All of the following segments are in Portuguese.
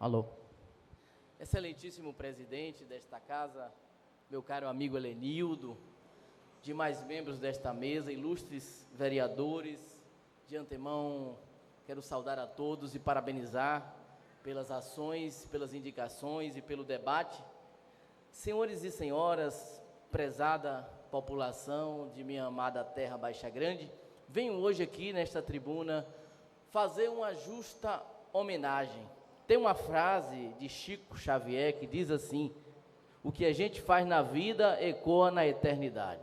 Alô. Excelentíssimo presidente desta casa, meu caro amigo Helenildo, demais membros desta mesa, ilustres vereadores, de antemão quero saudar a todos e parabenizar pelas ações, pelas indicações e pelo debate. Senhores e senhoras, prezada população de minha amada terra Baixa Grande, venho hoje aqui nesta tribuna fazer uma justa homenagem. Tem uma frase de Chico Xavier que diz assim: o que a gente faz na vida ecoa na eternidade.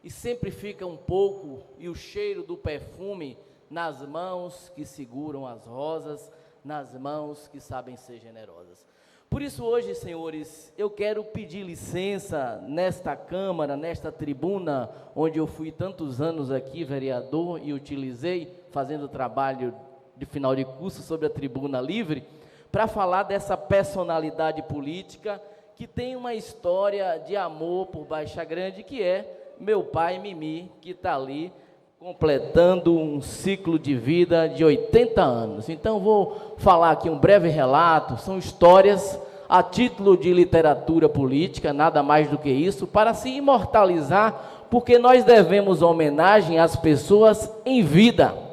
E sempre fica um pouco, e o cheiro do perfume nas mãos que seguram as rosas, nas mãos que sabem ser generosas. Por isso hoje, senhores, eu quero pedir licença nesta Câmara, nesta tribuna, onde eu fui tantos anos aqui, vereador, e utilizei, fazendo trabalho de final de curso sobre a tribuna livre, para falar dessa personalidade política que tem uma história de amor por Baixa Grande, que é meu pai Mimi, que está ali completando um ciclo de vida de 80 anos. Então vou falar aqui um breve relato, são histórias a título de literatura política, nada mais do que isso, para se imortalizar, porque nós devemos homenagem às pessoas em vida.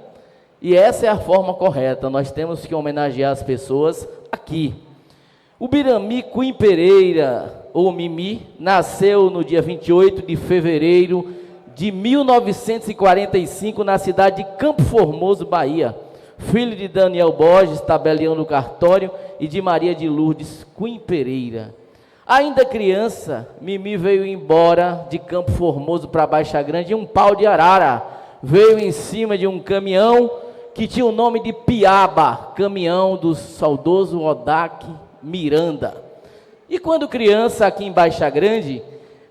E essa é a forma correta, nós temos que homenagear as pessoas aqui. O Birami Cunha Pereira, ou Mimi, nasceu no dia 28 de fevereiro de 1945, na cidade de Campo Formoso, Bahia. Filho de Daniel Borges, tabelião no cartório, e de Maria de Lourdes Cunha Pereira. Ainda criança, Mimi veio embora de Campo Formoso para Baixa Grande em um pau de arara. Veio em cima de um caminhão que tinha o nome de Piaba, caminhão do saudoso Odac Miranda. E quando criança, aqui em Baixa Grande,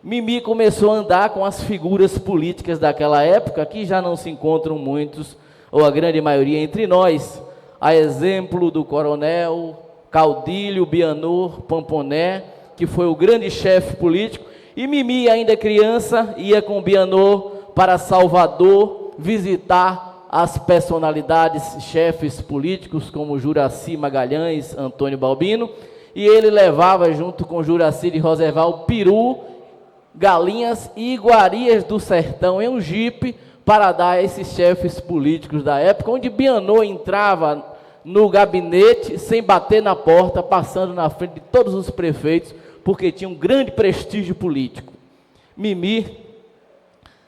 Mimi começou a andar com as figuras políticas daquela época, que já não se encontram muitos, ou a grande maioria entre nós, a exemplo do coronel Caudilho Bianor Pamponé, que foi o grande chefe político, e Mimi, ainda criança, ia com Bianor para Salvador visitar as personalidades, chefes políticos, como Juraci Magalhães, Antônio Balbino, e ele levava junto com Juraci de Roserval peru, galinhas e iguarias do sertão em um jipe para dar a esses chefes políticos da época, onde Bianor entrava no gabinete sem bater na porta, passando na frente de todos os prefeitos, porque tinha um grande prestígio político. Mimi,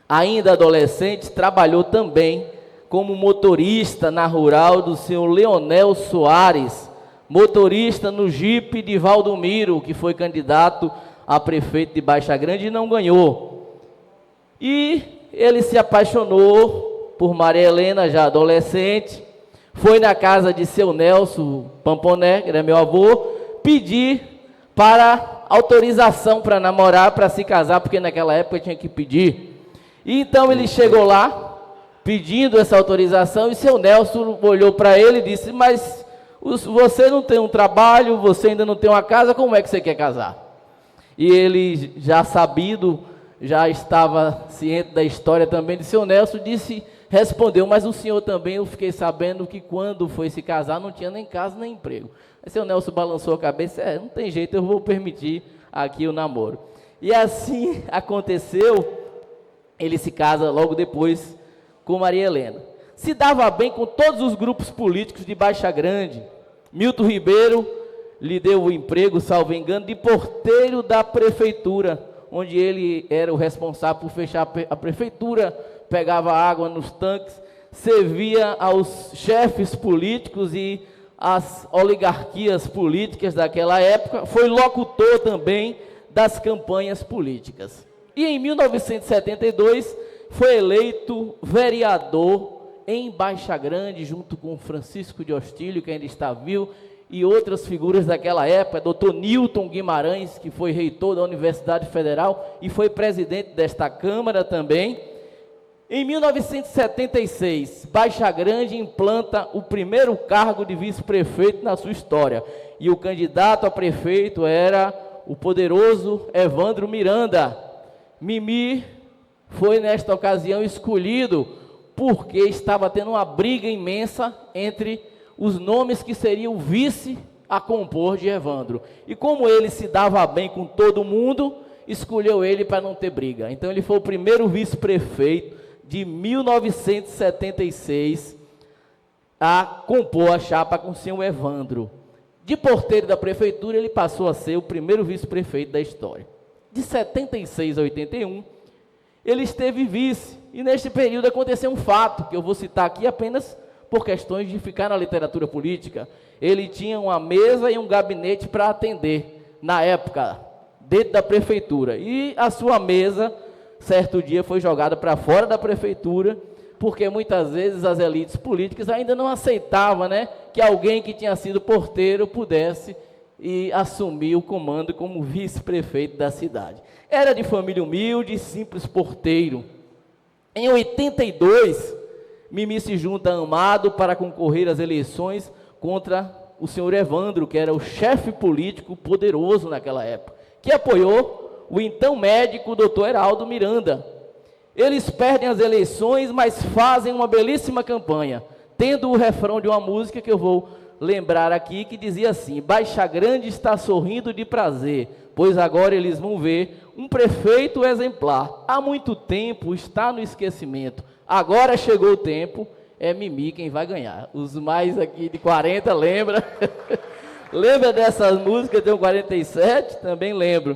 ainda adolescente, trabalhou também como motorista na rural do senhor Leonel Soares, motorista no jipe de Valdomiro, que foi candidato a prefeito de Baixa Grande e não ganhou. E ele se apaixonou por Maria Helena, já adolescente, foi na casa de seu Nelson Pamponé, que era meu avô, pedir para autorização para namorar, para se casar, porque naquela época tinha que pedir. E então ele chegou lá, pedindo essa autorização, e seu Nelson olhou para ele e disse: mas você não tem um trabalho, você ainda não tem uma casa, como é que você quer casar? E ele, já sabido, já estava ciente da história também de seu Nelson, respondeu: mas o senhor também, eu fiquei sabendo que quando foi se casar não tinha nem casa nem emprego. Aí seu Nelson balançou a cabeça: não tem jeito, eu vou permitir aqui o namoro. E assim aconteceu, ele se casa logo depois com Maria Helena. Se dava bem com todos os grupos políticos de Baixa Grande. Milton Ribeiro lhe deu o emprego, salvo engano, de porteiro da prefeitura, onde ele era o responsável por fechar a prefeitura, pegava água nos tanques, servia aos chefes políticos e às oligarquias políticas daquela época, foi locutor também das campanhas políticas. E em 1972 foi eleito vereador em Baixa Grande, junto com Francisco de Hostilio, que ainda está vivo, e outras figuras daquela época, Dr. Newton Guimarães, que foi reitor da Universidade Federal e foi presidente desta Câmara também. Em 1976, Baixa Grande implanta o primeiro cargo de vice-prefeito na sua história, e o candidato a prefeito era o poderoso Evandro Miranda. Mimi foi nesta ocasião escolhido porque estava tendo uma briga imensa entre os nomes que seriam vice a compor de Evandro. E como ele se dava bem com todo mundo, escolheu ele para não ter briga. Então ele foi o primeiro vice-prefeito de 1976 a compor a chapa com o senhor Evandro. De porteiro da prefeitura, ele passou a ser o primeiro vice-prefeito da história. De 76 a 81, ele esteve vice. E neste período aconteceu um fato, que eu vou citar aqui apenas por questões de ficar na literatura política. Ele tinha uma mesa e um gabinete para atender, na época, dentro da prefeitura. E a sua mesa, certo dia, foi jogada para fora da prefeitura, porque muitas vezes as elites políticas ainda não aceitavam, né, que alguém que tinha sido porteiro pudesse assumir o comando como vice-prefeito da cidade. Era de família humilde, simples porteiro. Em 82, Mimi se junta a Amado para concorrer às eleições contra o senhor Evandro, que era o chefe político poderoso naquela época, que apoiou o então médico Dr. Heraldo Miranda. Eles perdem as eleições, mas fazem uma belíssima campanha, tendo o refrão de uma música que eu vou lembrar aqui, que dizia assim: Baixa Grande está sorrindo de prazer, pois agora eles vão ver um prefeito exemplar. Há muito tempo está no esquecimento, agora chegou o tempo, é Mimi quem vai ganhar. Os mais aqui de 40 lembram? Lembra dessas músicas? Tenho 47, também lembro.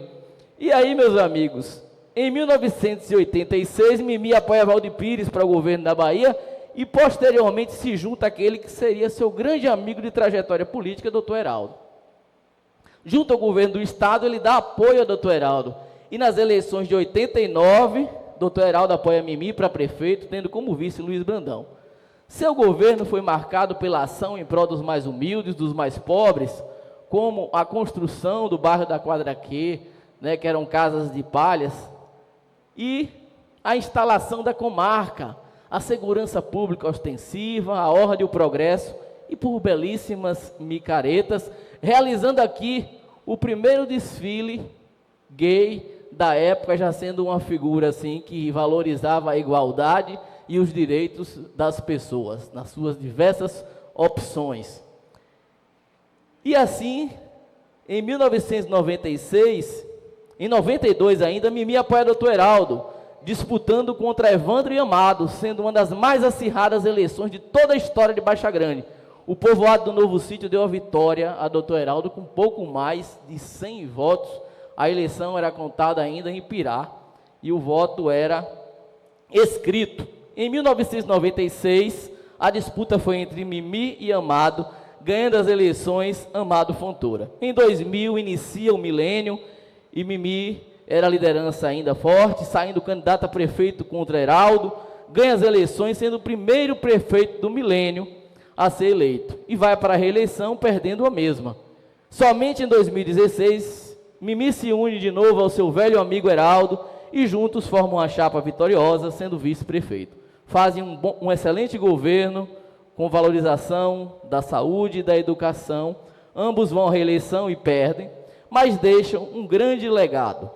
E aí, meus amigos, em 1986, Mimi apoia Valdir Pires para o governo da Bahia e posteriormente se junta àquele que seria seu grande amigo de trajetória política, Dr. Heraldo. Junto ao governo do estado, ele dá apoio ao Dr. Heraldo. E nas eleições de 89, Dr. Heraldo apoia Mimi para prefeito, tendo como vice Luiz Brandão. Seu governo foi marcado pela ação em prol dos mais humildes, dos mais pobres, como a construção do bairro da Quadraquê, né, que eram casas de palhas, e a instalação da comarca, a segurança pública ostensiva, a ordem e o progresso, e por belíssimas micaretas, realizando aqui o primeiro desfile gay da época, já sendo uma figura assim que valorizava a igualdade e os direitos das pessoas, nas suas diversas opções. E assim, em 1996, em 92 ainda, Mimi apoia Dr. Heraldo, disputando contra Evandro e Amado, sendo uma das mais acirradas eleições de toda a história de Baixa Grande. O povoado do Novo Sítio deu a vitória a Dr. Heraldo com pouco mais de 100 votos. A eleição era contada ainda em Pirá e o voto era escrito. Em 1996, a disputa foi entre Mimi e Amado, ganhando as eleições Amado Fontoura. Em 2000, inicia o milênio e Mimi era a liderança ainda forte, saindo candidato a prefeito contra Heraldo, ganha as eleições, sendo o primeiro prefeito do milênio a ser eleito, e vai para a reeleição perdendo a mesma. Somente em 2016, Mimi se une de novo ao seu velho amigo Heraldo, e juntos formam a chapa vitoriosa, sendo vice-prefeito. Fazem um excelente governo, com valorização da saúde e da educação. Ambos vão à reeleição e perdem, mas deixam um grande legado.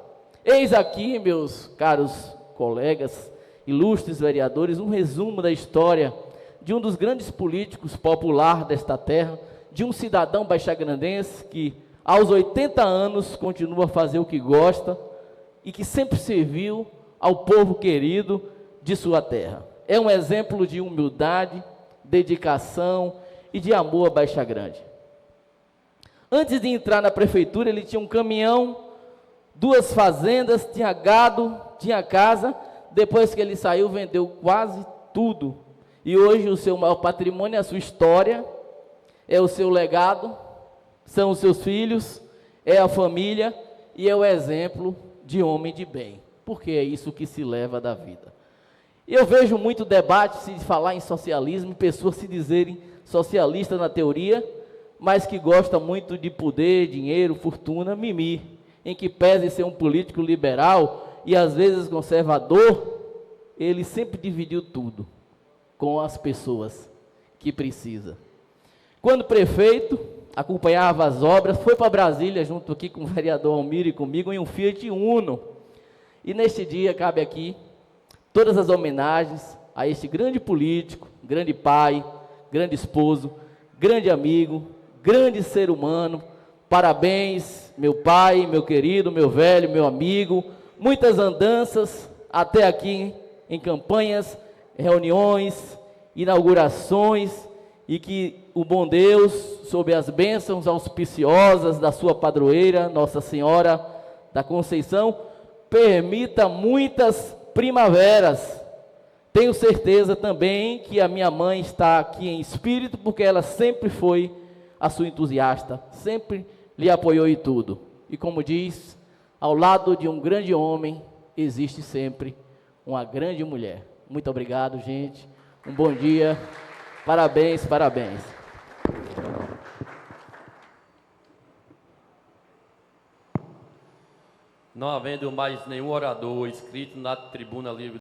Eis aqui, meus caros colegas, ilustres vereadores, um resumo da história de um dos grandes políticos popular desta terra, de um cidadão baixagrandense que, aos 80 anos, continua a fazer o que gosta e que sempre serviu ao povo querido de sua terra. É um exemplo de humildade, dedicação e de amor a Baixa Grande. Antes de entrar na prefeitura, ele tinha um caminhão, 2 fazendas, tinha gado, tinha casa. Depois que ele saiu, vendeu quase tudo. E hoje o seu maior patrimônio é a sua história, é o seu legado, são os seus filhos, é a família e é o exemplo de homem de bem, porque é isso que se leva da vida. Eu vejo muito debate se falar em socialismo, pessoas se dizerem socialistas na teoria, mas que gosta muito de poder, dinheiro, fortuna, Mimi, em que pese ser um político liberal e às vezes conservador, ele sempre dividiu tudo com as pessoas que precisa. Quando prefeito, acompanhava as obras, foi para Brasília junto aqui com o vereador Almir e comigo em um Fiat Uno. E neste dia cabe aqui todas as homenagens a este grande político, grande pai, grande esposo, grande amigo, grande ser humano. Parabéns, meu pai, meu querido, meu velho, meu amigo. Muitas andanças até aqui em campanhas, reuniões, inaugurações, e que o bom Deus, sob as bênçãos auspiciosas da sua padroeira, Nossa Senhora da Conceição, permita muitas primaveras. Tenho certeza também que a minha mãe está aqui em espírito, porque ela sempre foi a sua entusiasta, sempre lhe apoiou em tudo. E como diz, ao lado de um grande homem, existe sempre uma grande mulher. Muito obrigado, gente. Um bom dia. Parabéns, parabéns. Não havendo mais nenhum orador inscrito na tribuna livre